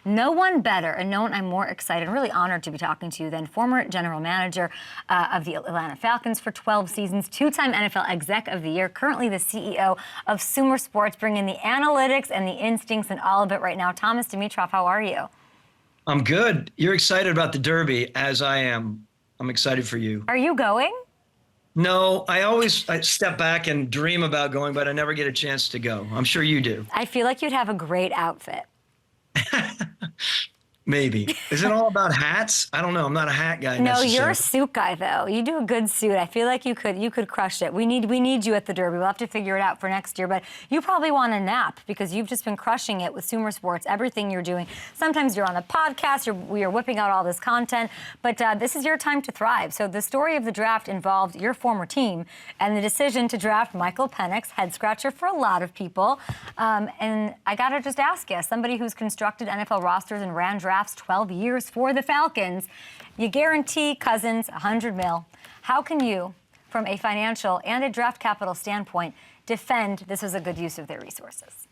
No one better and no one I'm more excited and really honored to be talking to than former general manager of the Atlanta Falcons for 12 seasons, two-time NFL Exec of the Year, currently the CEO of Sumer Sports, bringing the analytics and the instincts and all of it right now. Thomas Dimitroff, how are you? I'm good. You're excited about the Derby, as I am. I'm excited for you. Are you going? No, I step back and dream about going, but I never get a chance to go. I'm sure you do. I feel like you'd have a great outfit. Maybe. Is it all about hats? I don't know. I'm not a hat guy. No, you're a suit guy, though. You do a good suit. I feel like you could crush it. We need you at the Derby. We'll have to figure it out for next year. But you probably want a nap because you've just been crushing it with Sumer Sports, everything you're doing. Sometimes you're on a podcast, you're whipping out all this content. But this is your time to thrive. So the story of the draft involved your former team and the decision to draft Michael Penix, head scratcher for a lot of people. And I got to just ask you, somebody who's constructed NFL rosters and ran drafts 12 years for the Falcons, you guarantee Cousins $100 million. How can you, from a financial and a draft capital standpoint, defend this was a good use of their resources?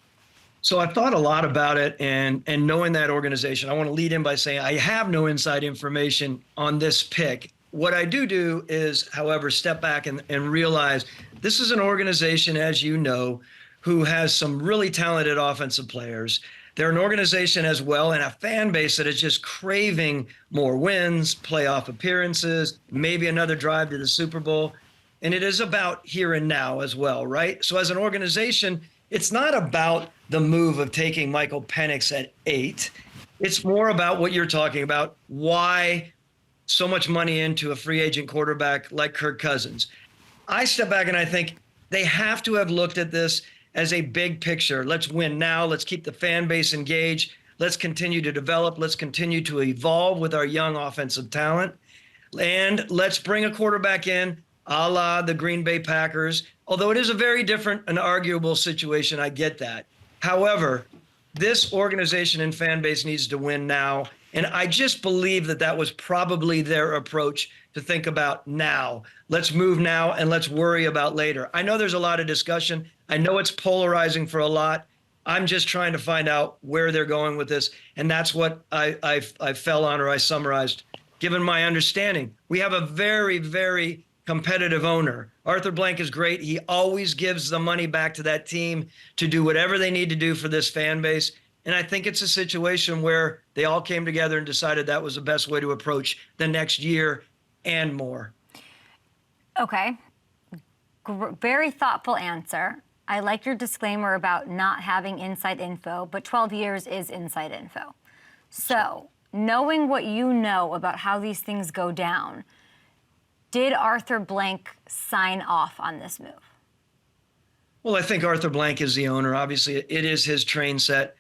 So I thought a lot about it, and knowing that organization, I want to lead in by saying I have no inside information on this pick. What I do is, however, step back and realize this is an organization, as you know, who has some really talented offensive players. They're an organization as well and a fan base that is just craving more wins, playoff appearances, maybe another drive to the Super Bowl. And it is about here and now as well, right? So as an organization, it's not about the move of taking Michael Penix at 8. It's more about what you're talking about. Why so much money into a free agent quarterback like Kirk Cousins? I step back and I think they have to have looked at this as a big picture. Let's win now. Let's keep the fan base engaged. Let's continue to develop. Let's continue to evolve with our young offensive talent. And let's bring a quarterback in, a la the Green Bay Packers. Although it is a very different and arguable situation, I get that. However, this organization and fan base needs to win now. And I just believe that that was probably their approach to think about now. Let's move now and let's worry about later. I know there's a lot of discussion. I know it's polarizing for a lot. I'm just trying to find out where they're going with this. And that's what I fell on, or I summarized, given my understanding. We have a very, very competitive owner. Arthur Blank is great. He always gives the money back to that team to do whatever they need to do for this fan base. And I think it's a situation where they all came together and decided that was the best way to approach the next year and more. Okay. Very thoughtful answer. I like your disclaimer about not having inside info, but 12 years is inside info. So, knowing what you know about how these things go down, did Arthur Blank sign off on this move? Well, I think Arthur Blank is the owner. Obviously, it is his train set.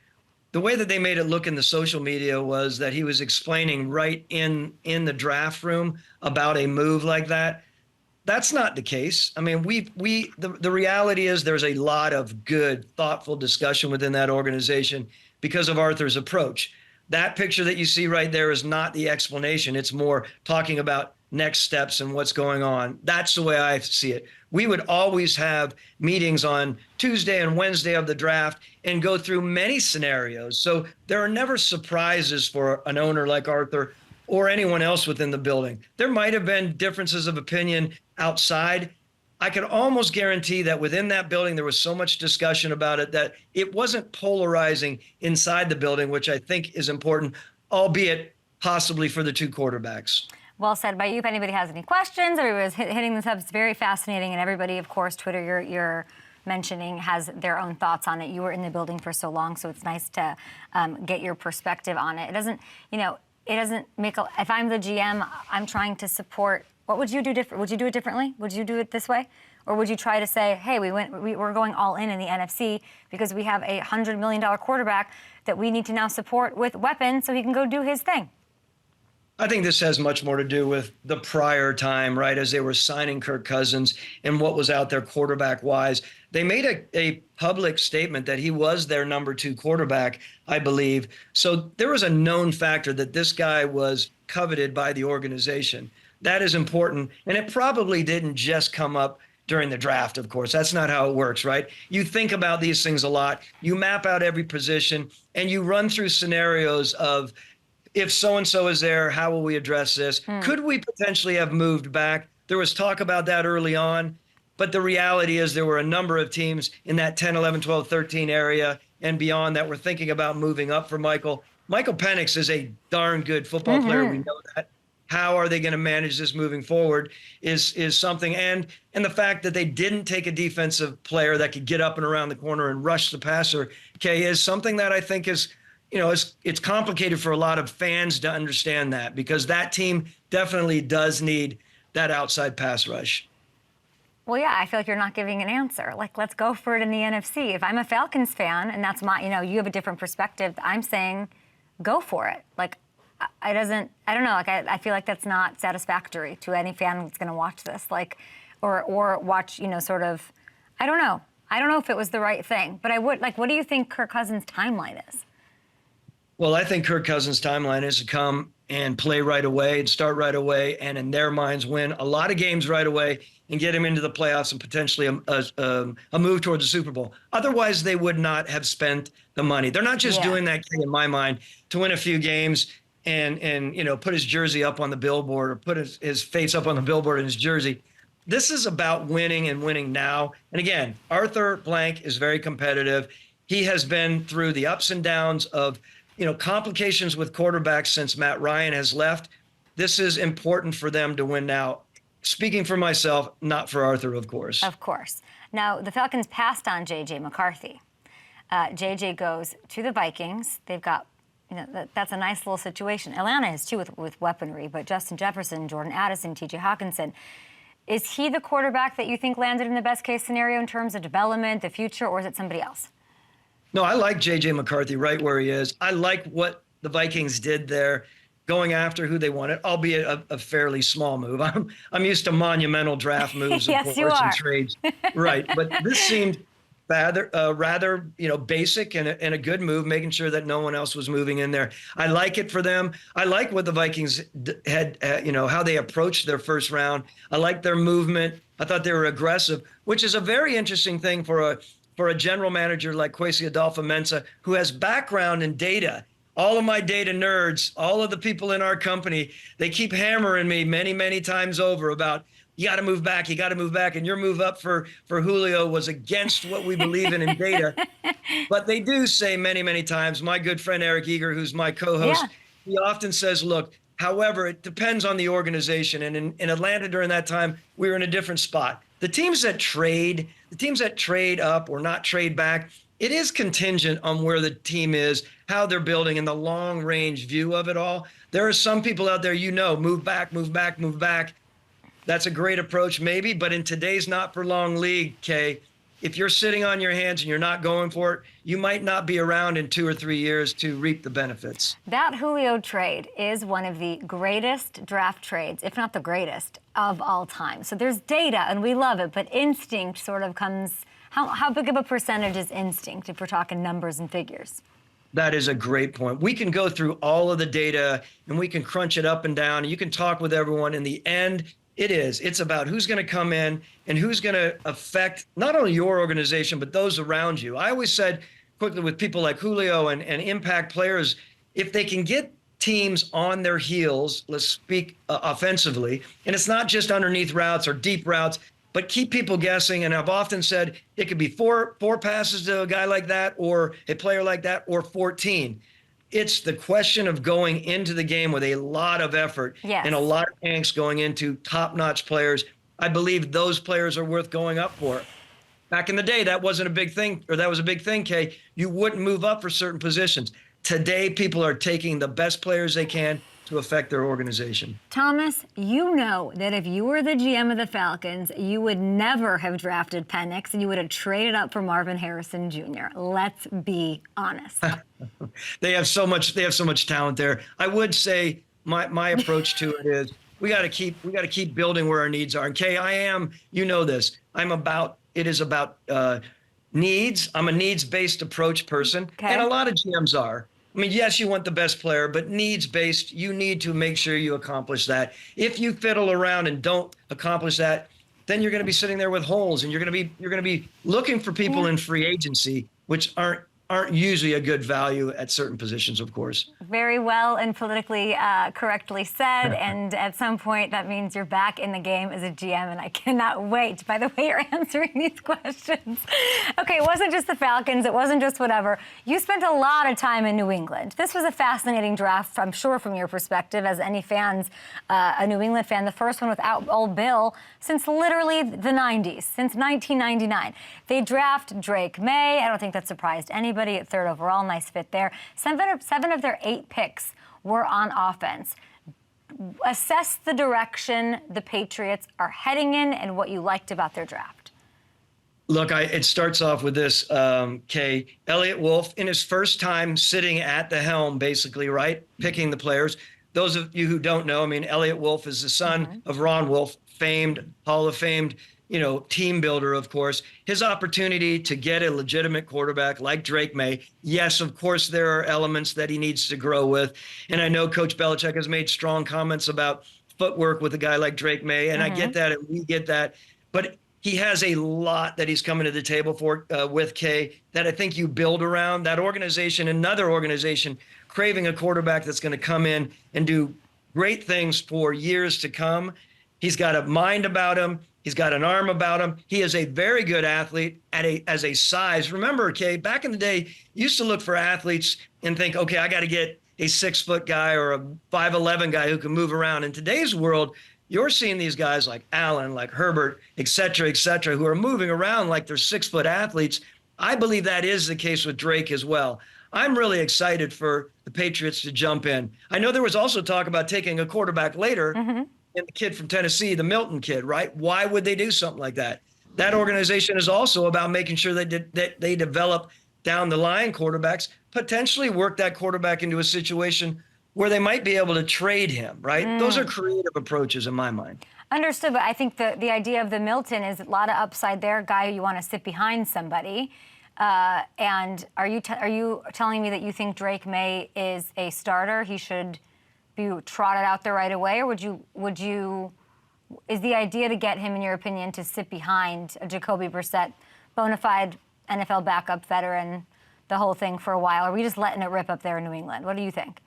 The way that they made it look in the social media was that he was explaining right in the draft room about a move like that. That's not the case. I mean, the reality is there's a lot of good, thoughtful discussion within that organization because of Arthur's approach. That picture that you see right there is not the explanation. It's more talking about next steps and what's going on. That's the way I see it. We would always have meetings on Tuesday and Wednesday of the draft and go through many scenarios. So there are never surprises for an owner like Arthur or anyone else within the building. There might have been differences of opinion outside. I could almost guarantee that within that building, there was so much discussion about it that it wasn't polarizing inside the building, which I think is important, albeit possibly for the two quarterbacks. Well said by you. If anybody has any questions, everybody's hitting this up. It's very fascinating. And everybody, of course, Twitter, you're mentioning, has their own thoughts on it. You were in the building for so long, so it's nice to get your perspective on it. It doesn't, it doesn't make a, if I'm the GM, I'm trying to support. What would you do different? Would you do it differently? Would you do it this way? Or would you try to say, hey, we're going all in the NFC because we have a $100 million quarterback that we need to now support with weapons so he can go do his thing? I think this has much more to do with the prior time, right, as they were signing Kirk Cousins and what was out there quarterback-wise. They made a public statement that he was their number 2 quarterback, I believe. So there was a known factor that this guy was coveted by the organization. That is important. And it probably didn't just come up during the draft, of course. That's not how it works, right? You think about these things a lot. You map out every position, and you run through scenarios of, if so-and-so is there, how will we address this? Could we potentially have moved back? There was talk about that early on, but the reality is there were a number of teams in that 10, 11, 12, 13 area and beyond that were thinking about moving up for Michael. Michael Penix is a darn good football player. We know that. How are they going to manage this moving forward is something. And the fact that they didn't take a defensive player that could get up and around the corner and rush the passer, Kay, is something that I think is, it's complicated for a lot of fans to understand that, because that team definitely does need that outside pass rush. Well, yeah, I feel like you're not giving an answer. Like, let's go for it in the NFC. If I'm a Falcons fan, and that's my, you have a different perspective, I'm saying go for it. Like, I don't know. Like, I feel like that's not satisfactory to any fan that's going to watch this. Like, or watch, sort of, I don't know. I don't know if it was the right thing, but I would, like, what do you think Kirk Cousins' timeline is? Well, I think Kirk Cousins' timeline is to come and play right away and start right away, and in their minds win a lot of games right away and get him into the playoffs and potentially a move towards the Super Bowl. Otherwise, they would not have spent the money. They're not just doing that, in my mind, to win a few games and put his jersey up on the billboard or put his face up on the billboard in his jersey. This is about winning and winning now. And again, Arthur Blank is very competitive. He has been through the ups and downs of complications with quarterbacks since Matt Ryan has left. This is important for them to win now. Speaking for myself, not for Arthur, of course. Of course. Now, the Falcons passed on J.J. McCarthy. J.J. goes to the Vikings. They've got, that's a nice little situation. Atlanta is too with weaponry, but Justin Jefferson, Jordan Addison, T.J. Hawkinson. Is he the quarterback that you think landed in the best case scenario in terms of development, the future, or is it somebody else? No, I like J.J. McCarthy right where he is. I like what the Vikings did there, going after who they wanted, albeit a fairly small move. I'm used to monumental draft moves, yes, of course, and trades. Right, but this seemed rather basic and a good move, making sure that no one else was moving in there. I like it for them. I like what the Vikings had, how they approached their first round. I like their movement. I thought they were aggressive, which is a very interesting thing for a general manager like Kwesi Adolfo-Mensah, who has background in data. All of my data nerds, all of the people in our company, they keep hammering me many, many times over about, you got to move back, you got to move back. And your move up for Julio was against what we believe in data. But they do say many, many times, my good friend Eric Eager, who's my co-host, he often says, look, however, it depends on the organization. And in Atlanta during that time, we were in a different spot. The teams that trade up or not trade back, it is contingent on where the team is, how they're building, and the long-range view of it all. There are some people out there, move back, move back, move back. That's a great approach, maybe, but in today's not-for-long league, Kay, if you're sitting on your hands and you're not going for it, you might not be around in 2 or 3 years to reap the benefits. That Julio trade is one of the greatest draft trades, if not the greatest, of all time. So there's data, and we love it, but instinct sort of comes. How big of a percentage is instinct if we're talking numbers and figures? That is a great point. We can go through all of the data, and we can crunch it up and down, and you can talk with everyone. In the end, it's about who's going to come in and who's going to affect not only your organization, but those around you. I always said quickly with people like Julio and impact players, if they can get teams on their heels, let's speak offensively, and it's not just underneath routes or deep routes, but keep people guessing. And I've often said it could be four passes to a guy like that or a player like that or 14. It's the question of going into the game with a lot of effort and a lot of angst going into top-notch players. I believe those players are worth going up for. Back in the day, that wasn't a big thing, or that was a big thing, Kay. You wouldn't move up for certain positions. Today, people are taking the best players they can to affect their organization. Thomas, you know that if you were the GM of the Falcons, you would never have drafted Penix and you would have traded up for Marvin Harrison Jr. Let's be honest. They have so much talent there. I would say my approach to it is we got to keep building where our needs are. And Kay, I am, this. It is about needs. I'm a needs-based approach person. And a lot of GMs are. I mean, yes, you want the best player, but needs-based, you need to make sure you accomplish that. If you fiddle around and don't accomplish that, then you're going to be sitting there with holes, and you're going to be looking for people in free agency, which aren't usually a good value at certain positions, of course. Very well and politically correctly said. And at some point, that means you're back in the game as a GM, and I cannot wait by the way you're answering these questions. Okay, it wasn't just the Falcons. It wasn't just whatever. You spent a lot of time in New England. This was a fascinating draft, I'm sure, from your perspective, as any fans, a New England fan, the first one without Old Bill since literally the 90s, since 1999. They draft Drake May. I don't think that surprised anybody at 3rd overall. Nice fit there. Seven of their 8 picks were on offense. Assess the direction the Patriots are heading in and what you liked about their draft. Look, it starts off with this, Kay. Elliott Wolf, in his first time sitting at the helm, basically, right, picking the players. Those of you who don't know, I mean, Elliott Wolf is the son of Ron Wolf, famed, Hall of Famed, team builder, of course. His opportunity to get a legitimate quarterback like Drake May. Yes, of course, there are elements that he needs to grow with. And I know Coach Belichick has made strong comments about footwork with a guy like Drake May. And I get that, and we get that. But he has a lot that he's coming to the table for with Kay that I think you build around. That organization, another organization, craving a quarterback that's going to come in and do great things for years to come. He's got a mind about him. He's got an arm about him. He is a very good athlete as a size. Remember, Kay, back in the day, you used to look for athletes and think, okay, I got to get a 6-foot guy or a 5'11" guy who can move around. In today's world, you're seeing these guys like Allen, like Herbert, et cetera, who are moving around like they're 6-foot athletes. I believe that is the case with Drake as well. I'm really excited for the Patriots to jump in. I know there was also talk about taking a quarterback later, and the kid from Tennessee, the Milton kid, right? Why would they do something like that? That organization is also about making sure that they develop down the line quarterbacks, potentially work that quarterback into a situation where they might be able to trade him, right? Those are creative approaches in my mind. Understood, but I think the idea of the Milton is a lot of upside there, a guy you want to sit behind somebody. And are you telling me that you think Drake May is a starter? He should be trotted out there right away, or is the idea to get him, in your opinion, to sit behind a Jacoby Brissett, bona fide NFL backup veteran, the whole thing for a while? Or are we just letting it rip up there in New England? What do you think?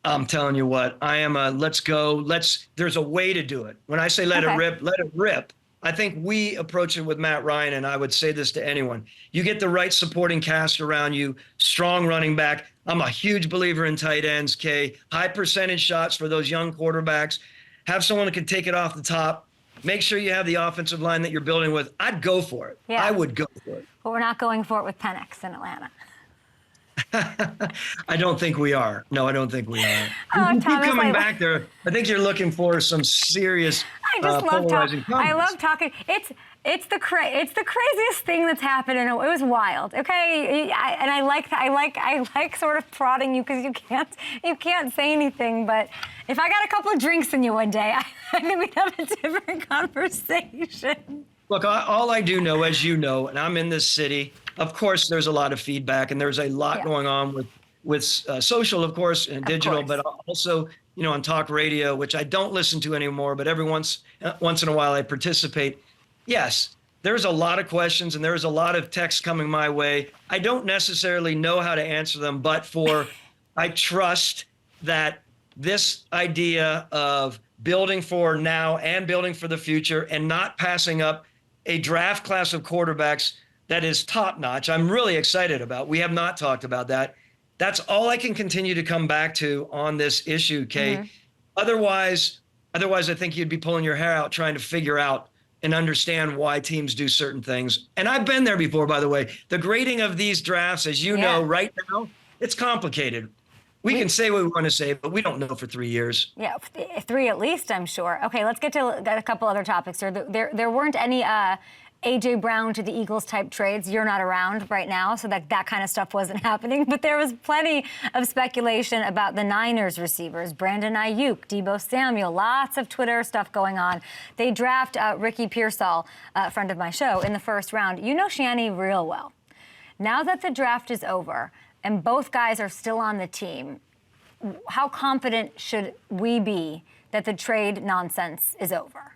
I'm telling you what, I am a let's go. There's a way to do it. When I say let it rip. I think we approach it with Matt Ryan, and I would say this to anyone. You get the right supporting cast around you, strong running back. I'm a huge believer in tight ends, Kay. High percentage shots for those young quarterbacks. Have someone who can take it off the top. Make sure you have the offensive line that you're building with. I'd go for it. Yeah. I would go for it. But we're not going for it with Penix in Atlanta. I don't think we are. No, I don't think we are. Oh, Keep coming back there. I think you're looking for some serious I just love polarizing talking. I love talking. It's the craziest thing that's happened, and it was wild. Okay, and I like sort of prodding you because you can't say anything. But if I got a couple of drinks in you one day, I think we'd have a different conversation. Look, all I do know, as you know, and I'm in this city, of course, there's a lot of feedback, and there's a lot going on with social, of course, and digital, but also, on talk radio, which I don't listen to anymore, but every once in a while I participate. Yes, there's a lot of questions, and there's a lot of texts coming my way. I don't necessarily know how to answer them, but I trust that this idea of building for now and building for the future and not passing up a draft class of quarterbacks that is top-notch, I'm really excited about. We have not talked about that. That's all I can continue to come back to on this issue, Kay. Otherwise, I think you'd be pulling your hair out trying to figure out and understand why teams do certain things. And I've been there before, by the way. The grading of these drafts, as you know, right now, it's complicated. We can say what we want to say, but we don't know for 3 years. Yeah, 3 at least, I'm sure. Okay, let's get to a couple other topics. There weren't any A.J. Brown to the Eagles type trades. You're not around right now, so that kind of stuff wasn't happening. But there was plenty of speculation about the Niners receivers, Brandon Ayuk, Deebo Samuel, lots of Twitter stuff going on. They draft Ricky Pearsall, a friend of my show, in the first round. You know Shanny real well. Now that the draft is over and both guys are still on the team, how confident should we be that the trade nonsense is over?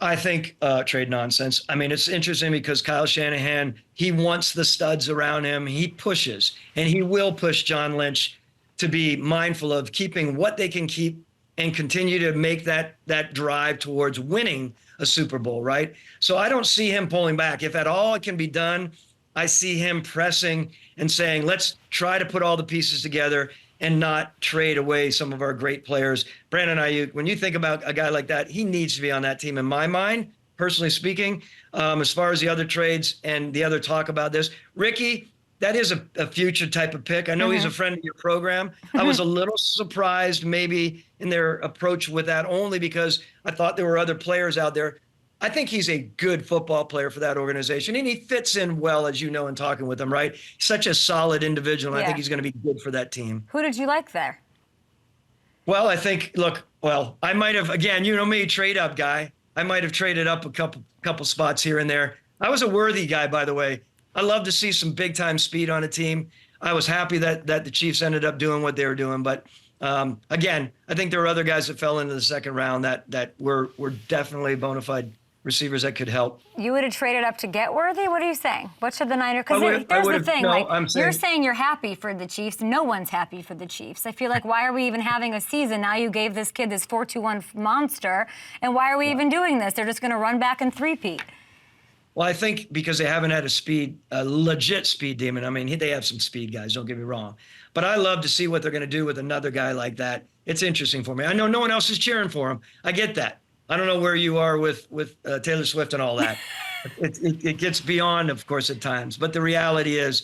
I think trade nonsense. I mean, it's interesting because Kyle Shanahan, he wants the studs around him. He pushes, and he will push John Lynch to be mindful of keeping what they can keep and continue to make that drive towards winning a Super Bowl, right? So I don't see him pulling back. If at all it can be done, I see him pressing and saying, let's try to put all the pieces together and not trade away some of our great players. Brandon Ayuk, when you think about a guy like that, he needs to be on that team in my mind, personally speaking. As far as the other trades and the other talk about this, Ricky, that is a future type of pick. I know he's a friend of your program. I was a little surprised maybe in their approach with that, only because I thought there were other players out there. I think he's a good football player for that organization, and he fits in well, as you know, in talking with him, right? Such a solid individual, and I think he's going to be good for that team. Who did you like there? Well, I think, look, I might have, again, you know me, trade up guy. I might have traded up a couple spots here and there. I was a worthy guy, by the way. I love to see some big-time speed on a team. I was happy that the Chiefs ended up doing what they were doing, but again, I think there were other guys that fell into the second round that were definitely bona fide receivers that could help. You would have traded up to get Worthy? What are you saying? What should the Niners? Because there's the thing. No, you're saying you're happy for the Chiefs. No one's happy for the Chiefs. I feel like, why are we even having a season? Now you gave this kid this 4-2-1 monster, and why are we even doing this? They're just going to run back and three-peat. Well, I think because they haven't had a legit speed demon. I mean, they have some speed guys, don't get me wrong. But I love to see what they're going to do with another guy like that. It's interesting for me. I know no one else is cheering for him. I get that. I don't know where you are with Taylor Swift and all that. It gets beyond, of course, at times. But the reality is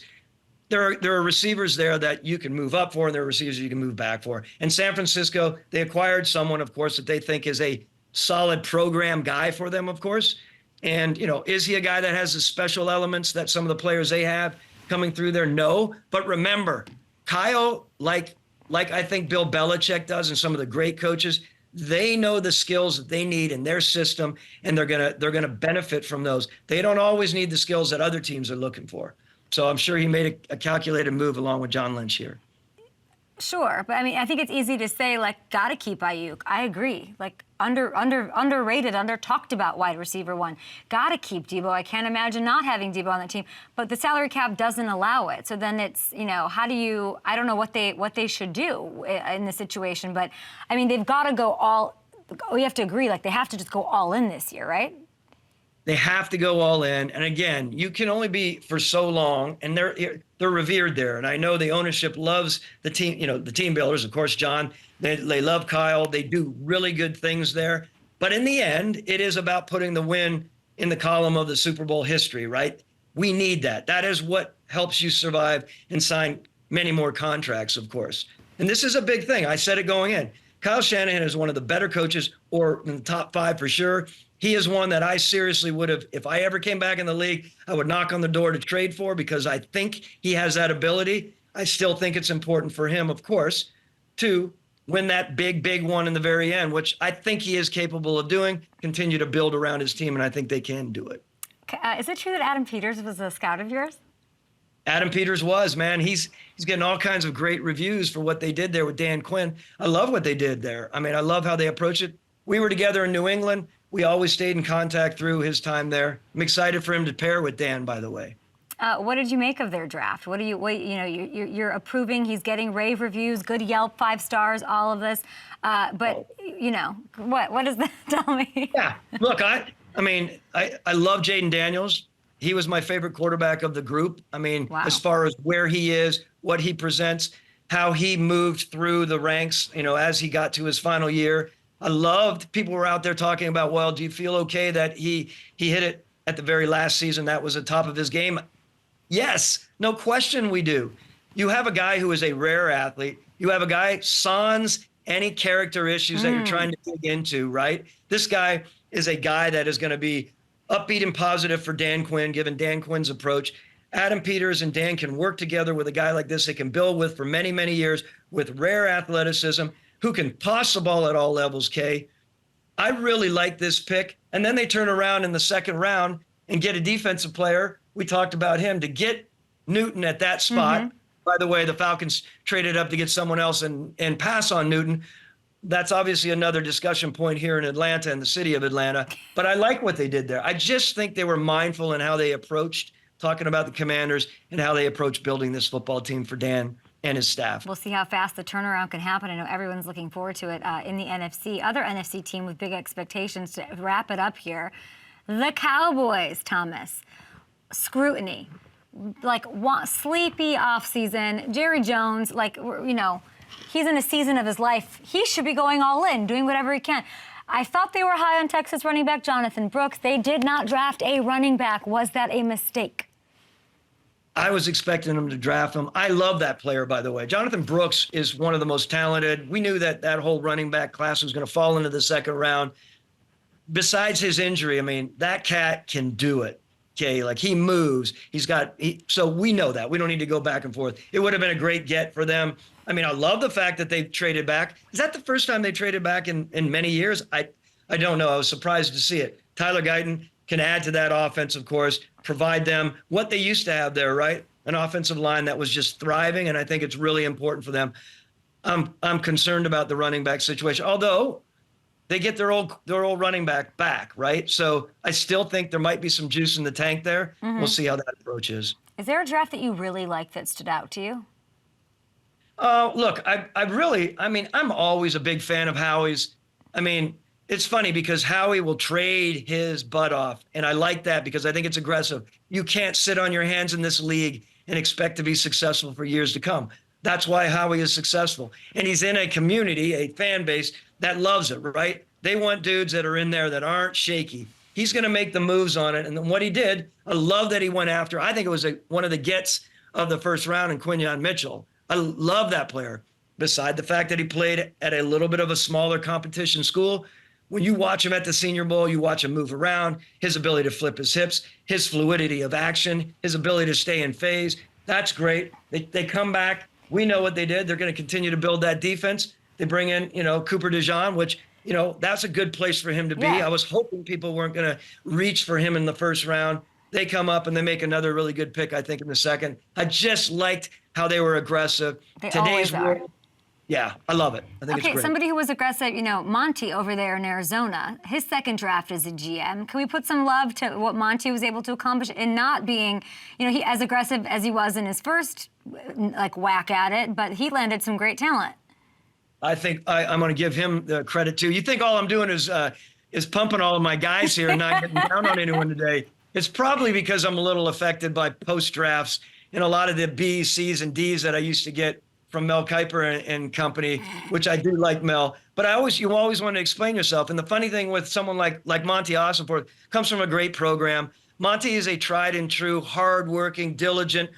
there are receivers there that you can move up for, and there are receivers you can move back for. And San Francisco, they acquired someone, of course, that they think is a solid program guy for them, of course. And, is he a guy that has the special elements that some of the players they have coming through there? No. But remember, Kyle, like I think Bill Belichick does and some of the great coaches, they know the skills that they need in their system, and they're gonna benefit from those. They don't always need the skills that other teams are looking for. So I'm sure he made a calculated move along with John Lynch here. Sure, but I mean, I think it's easy to say, gotta keep Ayuk. I agree. Underrated, under-talked about wide receiver one. Gotta keep Debo. I can't imagine not having Debo on the team. But the salary cap doesn't allow it. So then it's, how do you, I don't know what they should do in this situation. But, I mean, they've got to go all, we have to agree, they have to just go all in this year, right? They have to go all in. And again, you can only be for so long, and they're revered there. And I know the ownership loves the team, the team builders, of course, John. They love Kyle. They do really good things there. But in the end, it is about putting the win in the column of the Super Bowl history, right? We need that. That is what helps you survive and sign many more contracts, of course. And this is a big thing. I said it going in. Kyle Shanahan is one of the better coaches, or in the top 5 for sure. He is one that I seriously would have, if I ever came back in the league, I would knock on the door to trade for, because I think he has that ability. I still think it's important for him, of course, to win that big one in the very end, which I think he is capable of doing, continue to build around his team, and I think they can do it. Is it true that Adam Peters was a scout of yours? Adam Peters was, man. He's getting all kinds of great reviews for what they did there with Dan Quinn. I love what they did there. I mean, I love how they approach it. We were together in New England. We always stayed in contact through his time there. I'm excited for him to pair with Dan, by the way. What did you make of their draft? You're approving. He's getting rave reviews, good Yelp, 5 stars, all of this. What does that tell me? Yeah, look, I love Jaden Daniels. He was my favorite quarterback of the group. I mean, wow. As far as where he is, what he presents, how he moved through the ranks, as he got to his final year. I loved, people were out there talking about, well, do you feel okay that he hit it at the very last season? That was the top of his game. Yes, no question we do. You have a guy who is a rare athlete. You have a guy sans any character issues that you're trying to dig into, right? This guy is a guy that is going to be upbeat and positive for Dan Quinn, given Dan Quinn's approach. Adam Peters and Dan can work together with a guy like this they can build with for many, many years, with rare athleticism, who can toss the ball at all levels, Kay. I really like this pick. And then they turn around in the second round and get a defensive player. We talked about him to get Newton at that spot. By the way, the Falcons traded up to get someone else and pass on Newton. that's obviously another discussion point here in Atlanta and the city of Atlanta. But I like what they did there. I just think they were mindful in how they approached talking about the Commanders and how they approached building this football team for Dan and his staff. We'll see how fast the turnaround can happen. I know everyone's looking forward to it in the NFC. Other NFC team with big expectations to wrap it up here. The Cowboys, Thomas. Scrutiny. Like, sleepy offseason. Jerry Jones, he's in a season of his life. He should be going all in, doing whatever he can. I thought they were high on Texas running back Jonathan Brooks. They did not draft a running back. Was that a mistake? I was expecting them to draft him. I love that player, by the way. Jonathan Brooks is one of the most talented. We knew that whole running back class was going to fall into the second round. Besides his injury, I mean, that cat can do it. Okay, like he moves. So we know that. We don't need to go back and forth. It would have been a great get for them. I mean, I love the fact that they traded back. Is that the first time they traded back in many years? I don't know. I was surprised to see it. Tyler Guyton can add to that offense, of course, provide them what they used to have there, right? An offensive line that was just thriving, and I think it's really important for them. I'm concerned about the running back situation, although they get their old running back, right? So I still think there might be some juice in the tank there. Mm-hmm. We'll see how that approach is. Is there a draft that you really like that stood out to you? Look, I'm always a big fan of Howie's. I mean, it's funny because Howie will trade his butt off, and I like that because I think it's aggressive. You can't sit on your hands in this league and expect to be successful for years to come. That's why Howie is successful. And he's in a community, a fan base that loves it, right? They want dudes that are in there that aren't shaky. He's going to make the moves on it. And then what he did, I love that he went after. I think it was one of the gets of the first round in Quinyon Mitchell. I love that player. Beside the fact that he played at a little bit of a smaller competition school, when you watch him at the Senior Bowl, you watch him move around, his ability to flip his hips, his fluidity of action, his ability to stay in phase. That's great. They come back. We know what they did. They're going to continue to build that defense. They bring in, Cooper DeJean, which, that's a good place for him to be. Yeah. I was hoping people weren't going to reach for him in the first round. They come up and they make another really good pick, I think, in the second. I just liked how they were aggressive. Today's world. Yeah, I love it. I think it's great. Somebody who was aggressive, Monty over there in Arizona, his second draft as a GM. Can we put some love to what Monty was able to accomplish in not being, he as aggressive as he was in his first, whack at it, but he landed some great talent. I think I'm going to give him the credit, too. You think all I'm doing is pumping all of my guys here and not getting down on anyone today. It's probably because I'm a little affected by post-drafts and a lot of the B's, C's, and D's that I used to get from Mel Kiper and company, which I do like Mel. But you always want to explain yourself. And the funny thing with someone like Monty Ossenforth comes from a great program. Monty is a tried and true, hardworking, diligent.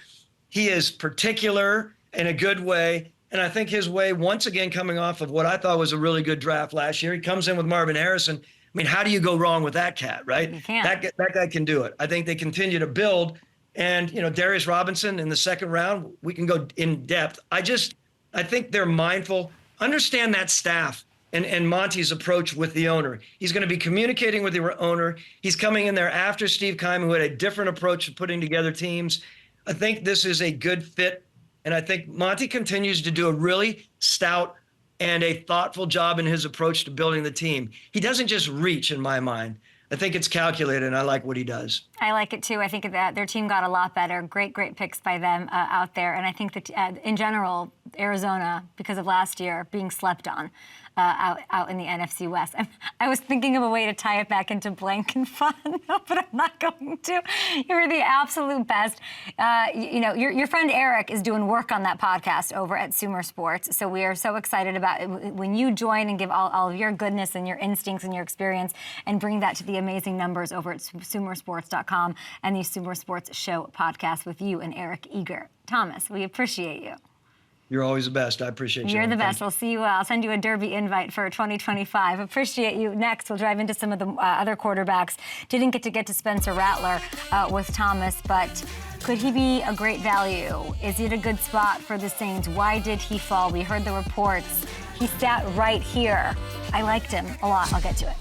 He is particular in a good way. And I think his way, once again, coming off of what I thought was a really good draft last year, he comes in with Marvin Harrison. I mean, how do you go wrong with that cat, right? You can't. That guy can do it. I think they continue to build. And, Darius Robinson in the second round, we can go in depth. I think they're mindful. Understand that staff and Monty's approach with the owner. He's going to be communicating with the owner. He's coming in there after Steve Keiman, who had a different approach to putting together teams. I think this is a good fit. And I think Monty continues to do a really stout and a thoughtful job in his approach to building the team. He doesn't just reach, in my mind. I think it's calculated, and I like what he does. I like it, too. I think that their team got a lot better. Great picks by them out there. And I think that, in general, Arizona, because of last year, being slept on out in the NFC West. I was thinking of a way to tie it back into blank and fun, but I'm not going to. You're the absolute best. Your friend Eric is doing work on that podcast over at Sumer Sports. So we are so excited about it when you join and give all of your goodness and your instincts and your experience and bring that to the amazing numbers over at sumersports.com and the Sumer Sports Show podcast with you and Eric Eager. Thomas, we appreciate you. You're always the best. I appreciate you. You're the best. We'll see you. I'll send you a Derby invite for 2025. Appreciate you. Next, we'll dive into some of the other quarterbacks. Didn't get to Spencer Rattler with Thomas, but could he be a great value? Is it a good spot for the Saints? Why did he fall? We heard the reports. He sat right here. I liked him a lot. I'll get to it.